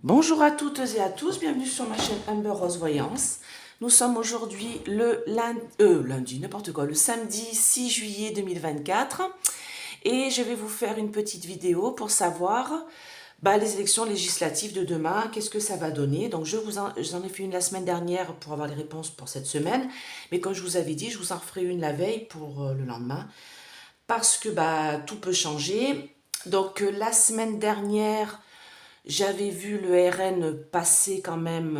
Bonjour à toutes et à tous, bienvenue sur ma chaîne Amber Rose Voyance. Nous sommes aujourd'hui le lundi, n'importe quoi, le samedi 6 juillet 2024 et je vais vous faire une petite vidéo pour savoir les élections législatives de demain, qu'est-ce que ça va donner. Donc j'en ai fait une la semaine dernière pour avoir les réponses pour cette semaine, mais comme je vous avais dit, je vous en referai une la veille pour le lendemain parce que tout peut changer. Donc la semaine dernière, j'avais vu le RN passer quand même,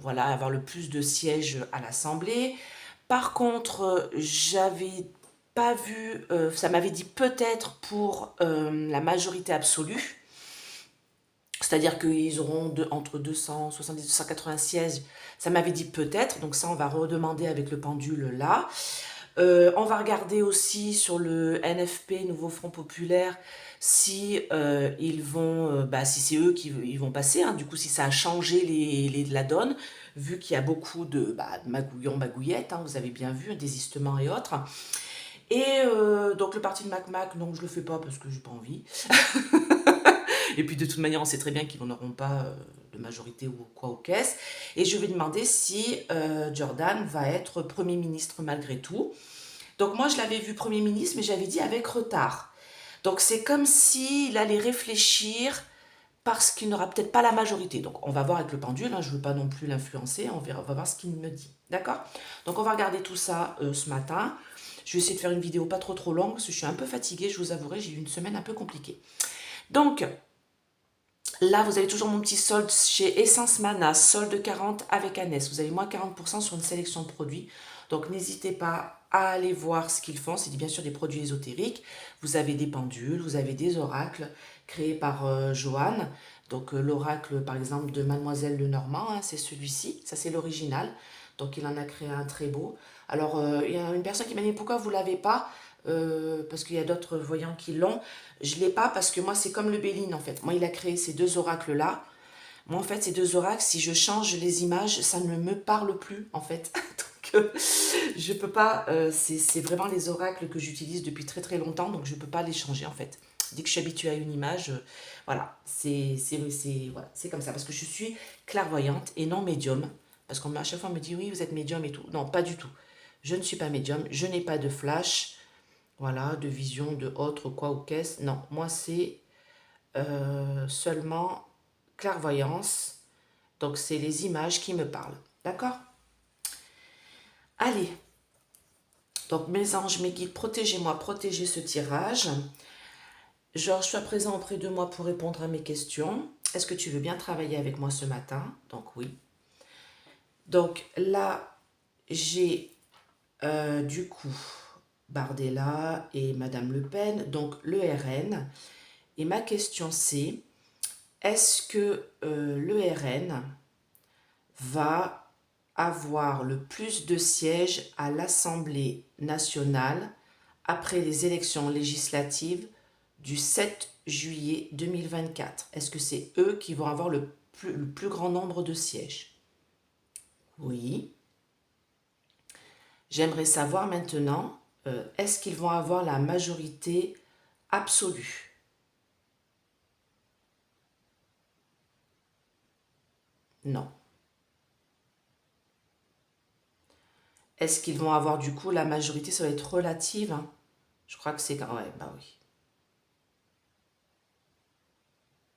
voilà, avoir le plus de sièges à l'Assemblée. Par contre, j'avais pas vu, ça m'avait dit peut-être pour la majorité absolue, c'est-à-dire qu'ils auront entre 270 et 280 sièges, ça m'avait dit peut-être, donc ça on va redemander avec le pendule là. On va regarder aussi sur le NFP, Nouveau Front Populaire, si ils vont, si c'est eux qui ils vont passer, hein, du coup si ça a changé la donne, vu qu'il y a beaucoup de magouillons, magouillettes, hein, vous avez bien vu, désistements et autres. Et donc le parti de MacMac, non je le fais pas parce que j'ai pas envie. Et puis de toute manière on sait très bien qu'ils n'auront pas de majorité ou quoi aux caisses. Et je vais demander si Jordan va être Premier ministre malgré tout. Donc moi, je l'avais vu Premier ministre, mais j'avais dit avec retard. Donc c'est comme s'il allait réfléchir parce qu'il n'aura peut-être pas la majorité. Donc on va voir avec le pendule, hein, je ne veux pas non plus l'influencer, on va voir ce qu'il me dit. D'accord? Donc on va regarder tout ça ce matin. Je vais essayer de faire une vidéo pas trop longue parce que je suis un peu fatiguée, je vous avouerai, j'ai eu une semaine un peu compliquée. Donc là, vous avez toujours mon petit solde chez Essence Mana, solde 40 avec Annès. Vous avez moins 40% sur une sélection de produits. Donc n'hésitez pas à aller voir ce qu'ils font. C'est bien sûr des produits ésotériques. Vous avez des pendules, vous avez des oracles créés par Joanne. Donc l'oracle par exemple de Mademoiselle Lenormand, hein, c'est celui-ci. Ça c'est l'original. Donc il en a créé un très beau. Alors il y a une personne qui m'a dit pourquoi vous ne l'avez pas, parce qu'il y a d'autres voyants qui l'ont. Je ne l'ai pas parce que moi, c'est comme le Béline, en fait. Moi, il a créé ces deux oracles-là. Moi, en fait, ces deux oracles, si je change les images, ça ne me parle plus, en fait. Donc, je peux pas... c'est vraiment les oracles que j'utilise depuis très très longtemps, donc je ne peux pas les changer, en fait. Dès que je suis habituée à une image, voilà, voilà, c'est comme ça. Parce que je suis clairvoyante et non médium. Parce qu'à chaque fois, on me dit, oui, vous êtes médium et tout. Non, pas du tout. Je ne suis pas médium, je n'ai pas de flash. Voilà, de vision, de autre, quoi ou qu'est-ce. Non, moi c'est seulement clairvoyance. Donc c'est les images qui me parlent. D'accord? Allez. Donc mes anges, mes guides, protégez-moi, protégez ce tirage. Georges, sois présent auprès de moi pour répondre à mes questions. Est-ce que tu veux bien travailler avec moi ce matin? Donc oui. Donc là, j'ai du coup Bardella et Madame Le Pen, donc le RN. Et ma question c'est, est-ce que le RN va avoir le plus de sièges à l'Assemblée nationale après les élections législatives du 7 juillet 2024? Est-ce que c'est eux qui vont avoir le plus grand nombre de sièges? Oui. J'aimerais savoir maintenant, est-ce qu'ils vont avoir la majorité absolue? Non. Est-ce qu'ils vont avoir du coup la majorité? Ça va être relative, hein. Je crois que c'est quand même, bah oui.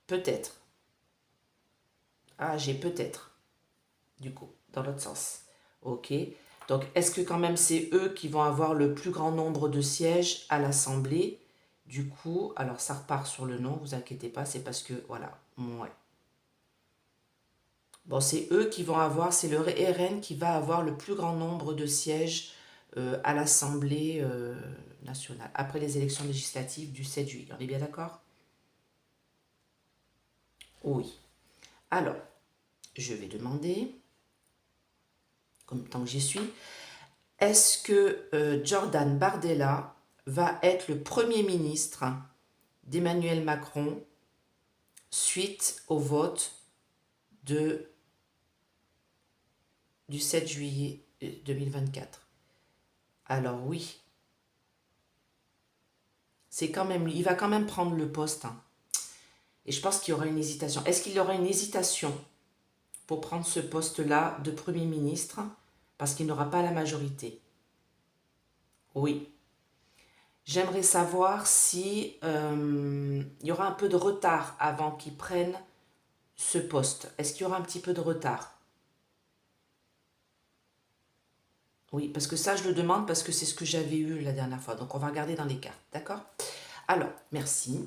Peut-être. Ah, j'ai peut-être, du coup, dans l'autre sens. Ok. Donc, est-ce que quand même c'est eux qui vont avoir le plus grand nombre de sièges à l'Assemblée? Du coup, alors ça repart sur le nom, vous inquiétez pas, c'est parce que, voilà, ouais. Bon, c'est eux qui vont avoir, c'est le RN qui va avoir le plus grand nombre de sièges à l'Assemblée nationale, après les élections législatives du 7 juillet. On est bien d'accord? Oui. Alors, je vais demander, comme tant que j'y suis, est-ce que Jordan Bardella va être le Premier ministre d'Emmanuel Macron suite au vote de, du 7 juillet 2024? Alors oui, c'est quand même, il va quand même prendre le poste, hein. Et je pense qu'il y aura une hésitation. Est-ce qu'il y aura une hésitation pour prendre ce poste-là de Premier ministre parce qu'il n'aura pas la majorité? Oui. J'aimerais savoir si il y aura un peu de retard avant qu'il prenne ce poste. Est-ce qu'il y aura un petit peu de retard? Oui, parce que ça, je le demande parce que c'est ce que j'avais eu la dernière fois. Donc, on va regarder dans les cartes, d'accord? Alors, merci.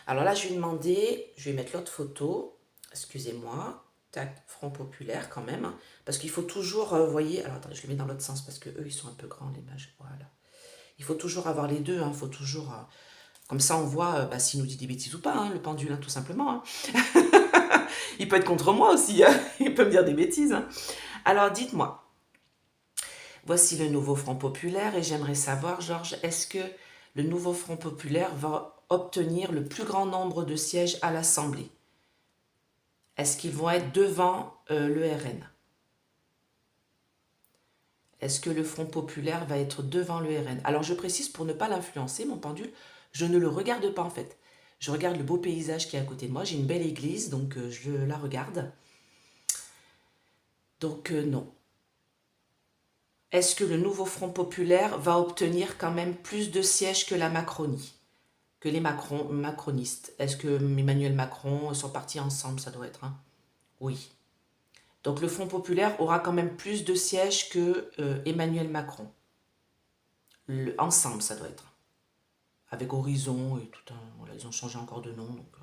Alors là, je vais demander, je vais mettre l'autre photo. Excusez-moi. Tac, Front Populaire quand même. Parce qu'il faut toujours, vous voyez, alors attendez, je le mets dans l'autre sens parce que eux, ils sont un peu grands, les mages. Voilà. Il faut toujours avoir les deux, hein. Il faut toujours... comme ça, on voit bah, s'il nous dit des bêtises ou pas, hein, le pendule, hein, tout simplement. Hein. Il peut être contre moi aussi, hein. Il peut me dire des bêtises. Hein. Alors, dites-moi. Voici le nouveau Front Populaire et j'aimerais savoir, Georges, est-ce que le nouveau Front Populaire va obtenir le plus grand nombre de sièges à l'Assemblée? Est-ce qu'ils vont être devant le RN? Est-ce que le Front Populaire va être devant le RN? Alors je précise pour ne pas l'influencer, mon pendule, je ne le regarde pas en fait. Je regarde le beau paysage qui est à côté de moi. J'ai une belle église, donc je la regarde. Donc non. Est-ce que le nouveau Front Populaire va obtenir quand même plus de sièges que la Macronie? Que les macronistes? Est-ce que Emmanuel Macron sont partis ensemble? Ça doit être, hein? Oui. Donc le Front Populaire aura quand même plus de sièges que Emmanuel Macron. Ensemble, ça doit être. Avec Horizon et tout un... Voilà, ils ont changé encore de nom. Donc,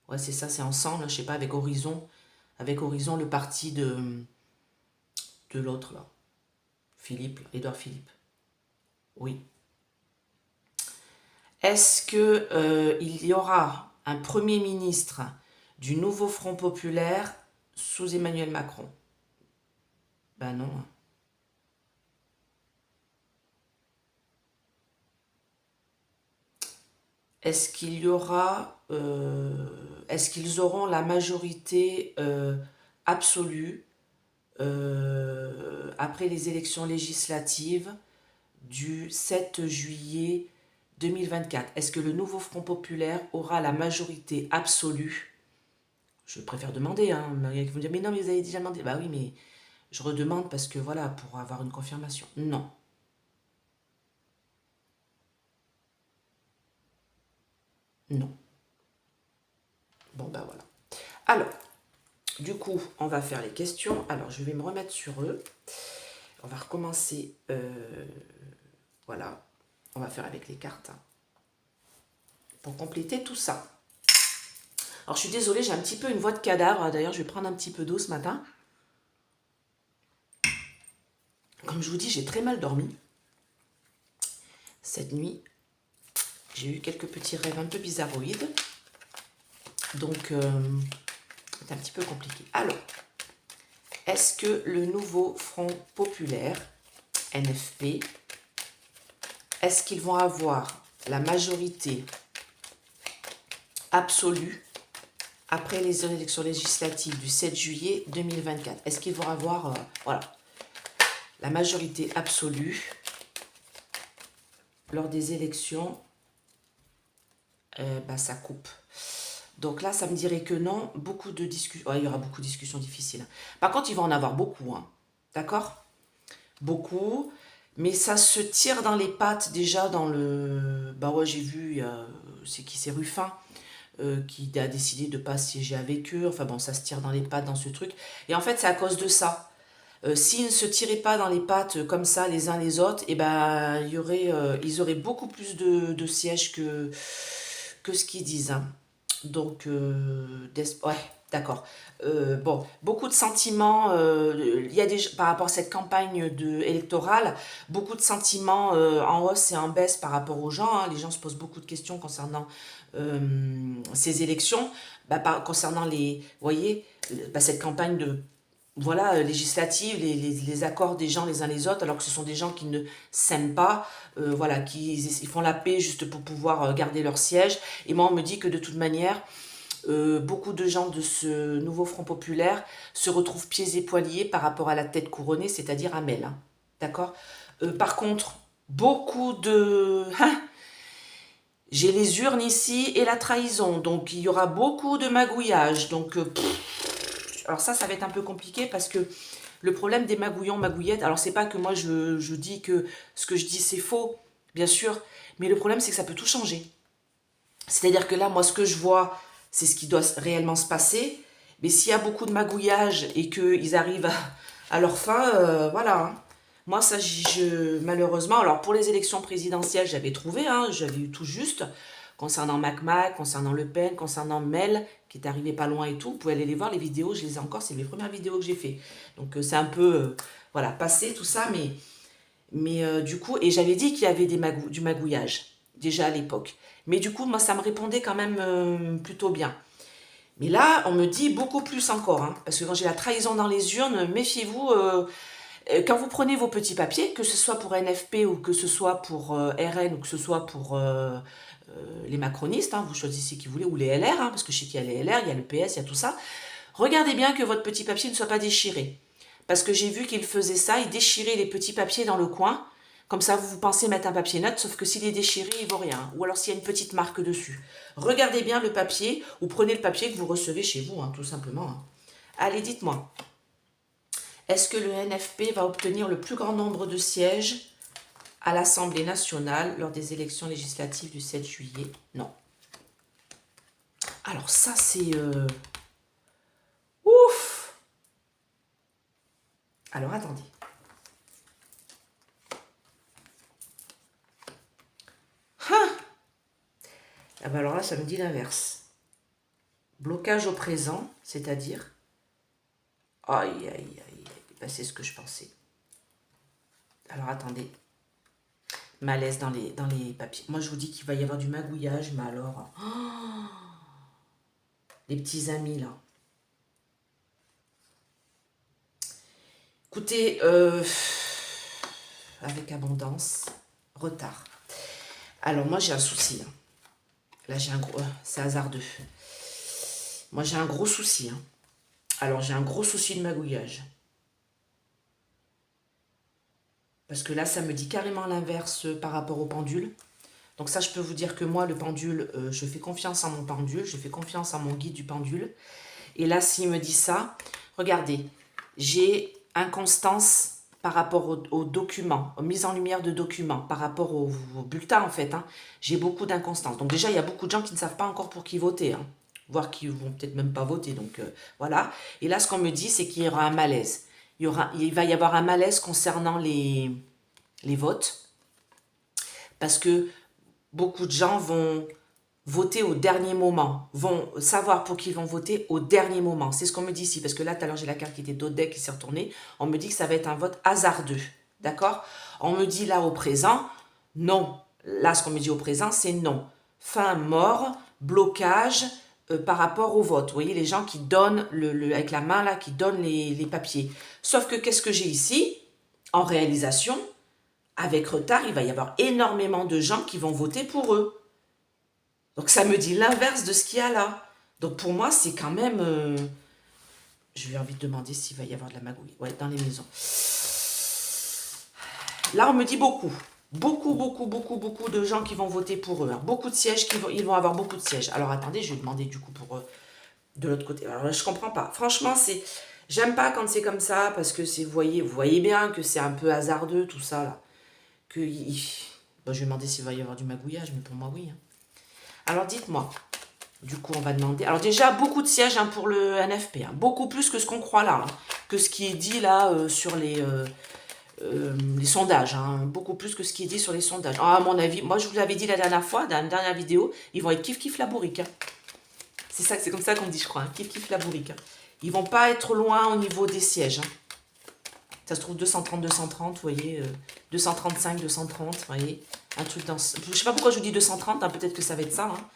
ouais, c'est ça, c'est ensemble. Je sais pas, avec Horizon. Avec Horizon, le parti de l'autre, là. Philippe, Édouard Philippe. Oui. Est-ce que il y aura un Premier ministre du nouveau Front Populaire sous Emmanuel Macron? Ben non. Est-ce qu'il y aura... est-ce qu'ils auront la majorité absolue après les élections législatives du 7 juillet 2024? Est-ce que le nouveau Front Populaire aura la majorité absolue? Je préfère demander, hein. Il y en a qui vont dire, mais non, mais vous avez déjà demandé. Bah oui, mais je redemande parce que voilà, pour avoir une confirmation. Non. Non. Bon, ben voilà. Alors, du coup, on va faire les questions. Alors, je vais me remettre sur eux. On va recommencer. Voilà. On va faire avec les cartes. Hein, pour compléter tout ça. Alors, je suis désolée, j'ai un petit peu une voix de cadavre. D'ailleurs, je vais prendre un petit peu d'eau ce matin. Comme je vous dis, j'ai très mal dormi. Cette nuit, j'ai eu quelques petits rêves un peu bizarroïdes. Donc, c'est un petit peu compliqué. Alors, est-ce que le nouveau Front Populaire, NFP, est-ce qu'ils vont avoir la majorité absolue après les élections législatives du 7 juillet 2024? Est-ce qu'ils vont avoir voilà, la majorité absolue lors des élections? Bah, ça coupe. Donc là, ça me dirait que non. Beaucoup de discussions. Ouais, il y aura beaucoup de discussions difficiles. Par contre, il va en avoir beaucoup. Hein. D'accord? Beaucoup. Mais ça se tire dans les pattes déjà dans le... Bah ouais, j'ai vu, c'est qui? C'est Ruffin qui a décidé de ne pas siéger avec eux. Enfin bon, ça se tire dans les pattes dans ce truc. Et en fait, c'est à cause de ça. S'ils ne se tiraient pas dans les pattes comme ça les uns les autres, et ben, ils auraient beaucoup plus de sièges que ce qu'ils disent. Hein. Donc, ouais, d'accord. Bon, beaucoup de sentiments, il y a par rapport à cette campagne électorale, beaucoup de sentiments en hausse et en baisse par rapport aux gens. Hein. Les gens se posent beaucoup de questions concernant ces élections, bah, concernant les, vous voyez, bah, cette campagne de voilà, législative, les accords des gens les uns les autres, alors que ce sont des gens qui ne s'aiment pas, voilà, ils font la paix juste pour pouvoir garder leur siège. Et moi, on me dit que de toute manière, beaucoup de gens de ce nouveau Front Populaire se retrouvent pieds et poings liés par rapport à la tête couronnée, c'est-à-dire Amel. Hein, d'accord? Par contre, beaucoup de... J'ai les urnes ici et la trahison. Donc, il y aura beaucoup de magouillage. Donc, alors ça va être un peu compliqué parce que le problème des magouillons, magouillettes, alors c'est pas que moi je dis que ce que je dis c'est faux, bien sûr, mais le problème c'est que ça peut tout changer. C'est-à-dire que là, moi, ce que je vois, c'est ce qui doit réellement se passer. Mais s'il y a beaucoup de magouillage et qu'ils arrivent à leur fin, voilà. Hein. Moi, ça, malheureusement, alors pour les élections présidentielles, j'avais trouvé, hein, j'avais eu tout juste, concernant MacMac, concernant Le Pen, concernant Mel, qui est arrivé pas loin et tout. Vous pouvez aller les voir, les vidéos, je les ai encore, c'est mes premières vidéos que j'ai fait. Donc, c'est un peu, voilà, passé tout ça, mais du coup, et j'avais dit qu'il y avait du magouillage, déjà à l'époque. Mais du coup, moi, ça me répondait quand même plutôt bien. Mais là, on me dit beaucoup plus encore, hein, parce que quand j'ai la trahison dans les urnes, méfiez-vous, quand vous prenez vos petits papiers, que ce soit pour NFP ou que ce soit pour RN ou que ce soit pour les macronistes, hein, vous choisissez qui vous voulez, ou les LR, hein, parce que je sais qu'il y a les LR, il y a le PS, il y a tout ça, regardez bien que votre petit papier ne soit pas déchiré. Parce que j'ai vu qu'ils faisaient ça, ils déchiraient les petits papiers dans le coin, comme ça, vous pensez mettre un papier neutre, sauf que s'il est déchiré, il ne vaut rien. Ou alors s'il y a une petite marque dessus. Regardez bien le papier, ou prenez le papier que vous recevez chez vous, hein, tout simplement. Hein. Allez, dites-moi. Est-ce que le NFP va obtenir le plus grand nombre de sièges à l'Assemblée nationale lors des élections législatives du 7 juillet? Non. Alors ça, c'est... Ouf! Alors, attendez. Ah ben alors là, ça me dit l'inverse. Blocage au présent, c'est-à-dire... Aïe, aïe, aïe. Ben, c'est ce que je pensais. Alors, attendez. Malaise dans les papiers. Moi, je vous dis qu'il va y avoir du magouillage, mais alors... Oh, les petits amis, là. Écoutez, avec abondance, retard. Alors, moi, j'ai un souci. Hein. Là, j'ai un gros... c'est hasardeux. Moi, j'ai un gros souci. Hein. Alors, j'ai un gros souci de magouillage. Parce que là, ça me dit carrément l'inverse par rapport au pendule. Donc ça, je peux vous dire que moi, le pendule, je fais confiance en mon pendule. Je fais confiance en mon guide du pendule. Et là, s'il me dit ça, regardez, j'ai inconstance par rapport aux documents, aux mises en lumière de documents, par rapport au bulletin, en fait. Hein. J'ai beaucoup d'inconstance. Donc déjà, il y a beaucoup de gens qui ne savent pas encore pour qui voter. Hein. Voire qui vont peut-être même pas voter. Donc voilà. Et là, ce qu'on me dit, c'est qu'il y aura un malaise. Il va y avoir un malaise concernant les votes. Parce que beaucoup de gens vont voter au dernier moment, vont savoir pour qui ils vont voter au dernier moment. C'est ce qu'on me dit ici, parce que là, tout à l'heure, j'ai la carte qui était d'autres deck qui s'est retournée. On me dit que ça va être un vote hasardeux, d'accord? On me dit là au présent, non. Là, ce qu'on me dit au présent, c'est non. Fin, mort, blocage par rapport au vote. Vous voyez, les gens qui donnent, avec la main là, qui donnent les papiers. Sauf que qu'est-ce que j'ai ici? En réalisation, avec retard, il va y avoir énormément de gens qui vont voter pour eux. Donc ça me dit l'inverse de ce qu'il y a là. Donc pour moi, c'est quand même... je vais envie de demander s'il va y avoir de la magouille. Ouais, dans les maisons. Là, on me dit beaucoup. Beaucoup de gens qui vont voter pour eux. Hein. Beaucoup de sièges, ils vont avoir beaucoup de sièges. Alors attendez, je vais demander du coup pour de l'autre côté. Alors là, je comprends pas. Franchement, c'est... J'aime pas quand c'est comme ça, parce que c'est, vous voyez bien que c'est un peu hasardeux tout ça là. Que, bon, je vais demander s'il va y avoir du magouillage, mais pour moi, oui. Hein. Alors dites-moi, du coup on va demander, alors déjà beaucoup de sièges hein, pour le NFP, hein, beaucoup plus que ce qu'on croit là, hein, que ce qui est dit là sur les sondages, hein, beaucoup plus que ce qui est dit sur les sondages. Ah, à mon avis, moi je vous l'avais dit la dernière fois, dans la dernière vidéo, ils vont être kiff la bourrique. Hein. C'est comme ça qu'on dit je crois, hein, kiff la bourrique. Hein. Ils vont pas être loin au niveau des sièges. Hein. Ça se trouve 230, vous voyez, 235, 230, vous voyez, un truc dans... Je sais pas pourquoi je vous dis 230, hein, peut-être que ça va être ça, hein.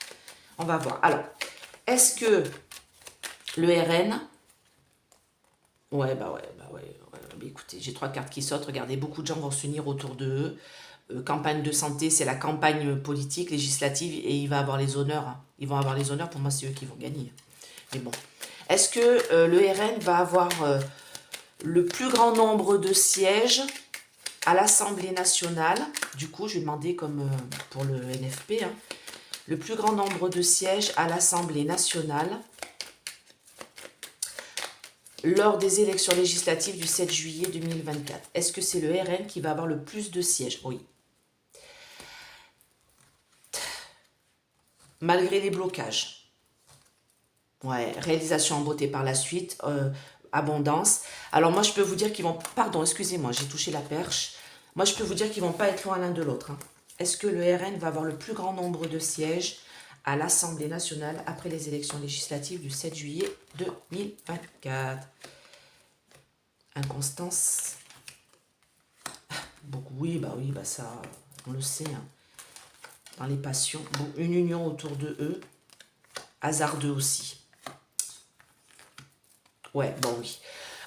On va voir. Alors, est-ce que le RN... Ouais, bah ouais. Mais écoutez, j'ai 3 cartes qui sortent, regardez, beaucoup de gens vont s'unir autour d'eux. Campagne de santé, c'est la campagne politique, législative, et il va avoir les honneurs. Hein. Ils vont avoir les honneurs, pour moi, c'est eux qui vont gagner. Mais bon. Est-ce que le RN va avoir... le plus grand nombre de sièges à l'Assemblée nationale? Du coup, je vais demander comme pour le NFP. Hein. le plus grand nombre de sièges à l'Assemblée nationale lors des élections législatives du 7 juillet 2024. Est-ce que c'est le RN qui va avoir le plus de sièges? Oui. Malgré les blocages. Ouais, réalisation en beauté par la suite, abondance. Alors moi, je peux vous dire qu'ils vont... Pardon, excusez-moi, j'ai touché la perche. Moi, je peux vous dire qu'ils vont pas être loin l'un de l'autre. Hein. Est-ce que le RN va avoir le plus grand nombre de sièges à l'Assemblée nationale après les élections législatives du 7 juillet 2024? Inconstance. Beaucoup, oui, bah ça, on le sait. Hein. Dans les passions, bon, une union autour de eux. Hasardeux aussi. Ouais, bon oui.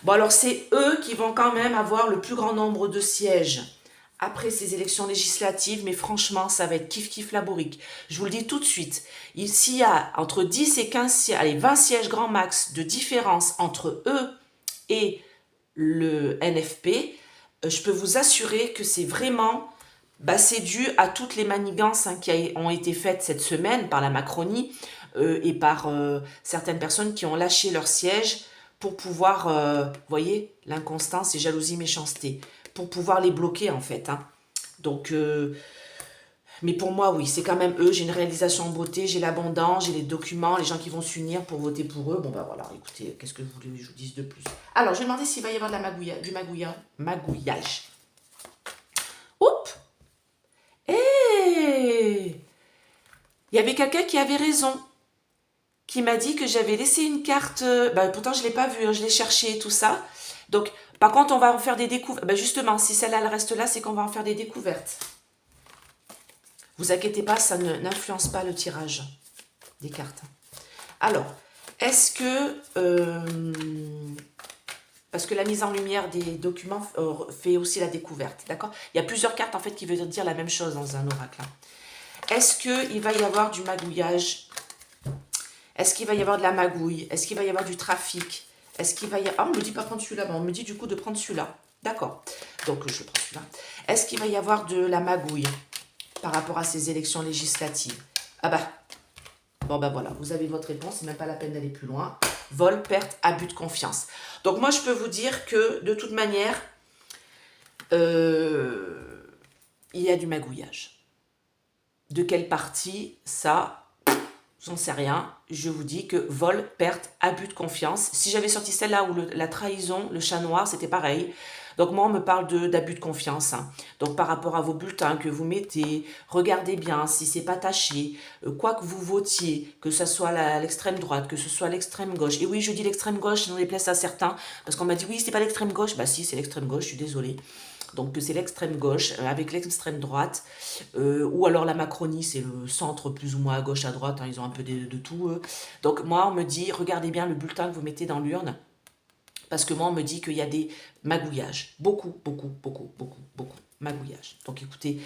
Bon alors c'est eux qui vont quand même avoir le plus grand nombre de sièges après ces élections législatives, mais franchement ça va être kiff la bourrique. Je vous le dis tout de suite, s'il y a entre 10 et 15 sièges, allez 20 sièges grand max de différence entre eux et le NFP, je peux vous assurer que c'est vraiment, c'est dû à toutes les manigances qui ont été faites cette semaine par la Macronie et par certaines personnes qui ont lâché leur siège pour pouvoir, vous voyez, l'inconstance et jalousie, méchanceté, pour pouvoir les bloquer en fait. Hein. Donc, mais pour moi, oui, c'est quand même eux. J'ai une réalisation en beauté, j'ai l'abondance, j'ai les documents, les gens qui vont s'unir pour voter pour eux. Bon, bah voilà, écoutez, qu'est-ce que vous voulez que je vous dise de plus? Alors, je vais demander s'il va y avoir de la magouillage. Oups! Hé! Il y avait quelqu'un qui avait raison, qui m'a dit que j'avais laissé une carte. Pourtant, je ne l'ai pas vue, hein, je l'ai cherchée, tout ça. Donc, par contre, on va en faire des découvertes. Justement, si celle-là, elle reste là, c'est qu'on va en faire des découvertes. Vous inquiétez pas, ça n'influence pas le tirage des cartes. Alors, est-ce que... parce que la mise en lumière des documents fait aussi la découverte, d'accord? Il y a plusieurs cartes, en fait, qui veulent dire la même chose dans un oracle. Est-ce qu'il va y avoir du magouillage? Est-ce qu'il va y avoir de la magouille? Est-ce qu'il va y avoir du trafic? Est-ce qu'il va y avoir... Ah, on ne me dit pas prendre celui-là, on me dit du coup de prendre celui-là. D'accord. Donc, je prends celui-là. Est-ce qu'il va y avoir de la magouille par rapport à ces élections législatives? Ah bah, bon bah voilà, vous avez votre réponse, c'est même pas la peine d'aller plus loin. Vol, perte, abus de confiance. Donc moi, je peux vous dire que, de toute manière, il y a du magouillage. De quelle partie, ça, j'en sais rien. Je vous dis que vol, perte, abus de confiance. Si j'avais sorti celle-là ou la trahison, le chat noir, c'était pareil. Donc moi, on me parle d'abus de confiance. Hein. Donc par rapport à vos bulletins que vous mettez, regardez bien si c'est pas taché. Quoi que vous votiez, que ce soit l'extrême droite, que ce soit l'extrême gauche. Et oui, je dis l'extrême gauche, j'en déplaise à certains. Parce qu'on m'a dit, oui, c'est pas l'extrême gauche. Bah si, c'est l'extrême gauche, je suis désolée. Donc c'est l'extrême gauche avec l'extrême droite, ou alors la Macronie, c'est le centre plus ou moins à gauche, à droite, hein, ils ont un peu de tout. Donc moi, on me dit, regardez bien le bulletin que vous mettez dans l'urne, parce que moi, on me dit qu'il y a des magouillages, beaucoup magouillages. Donc écoutez,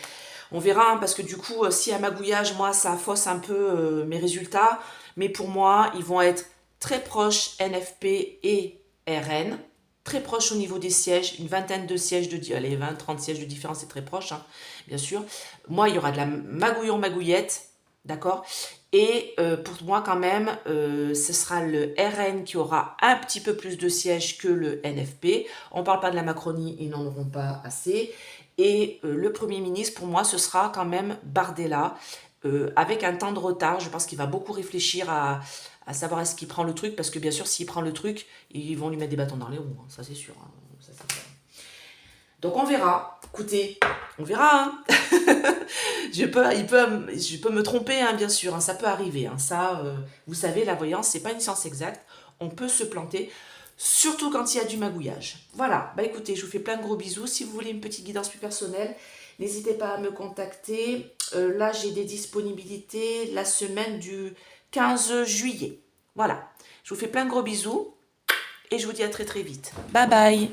on verra, hein, parce que du coup, s'il y a magouillage, moi, ça fausse un peu mes résultats, mais pour moi, ils vont être très proches NFP et RN, très proche au niveau des sièges, une vingtaine de sièges, allez, 20-30 sièges de différence, c'est très proche, hein, bien sûr. Moi, il y aura de la magouillette, d'accord? Et pour moi, quand même, ce sera le RN qui aura un petit peu plus de sièges que le NFP. On ne parle pas de la Macronie, ils n'en auront pas assez. Et le Premier ministre, pour moi, ce sera quand même Bardella, avec un temps de retard. Je pense qu'il va beaucoup réfléchir à savoir est-ce qu'il prend le truc, parce que bien sûr, s'il prend le truc, ils vont lui mettre des bâtons dans les roues, hein, ça c'est sûr. Hein, ça, c'est clair. Donc on verra. Écoutez, on verra. Hein. je peux me tromper, hein, bien sûr. Hein, ça peut arriver. Hein, ça, vous savez, la voyance, c'est pas une science exacte. On peut se planter, surtout quand il y a du magouillage. Voilà. Bah écoutez, je vous fais plein de gros bisous. Si vous voulez une petite guidance plus personnelle, n'hésitez pas à me contacter. Là, j'ai des disponibilités la semaine du 15 juillet. Voilà. Je vous fais plein de gros bisous et je vous dis à très très vite. Bye bye.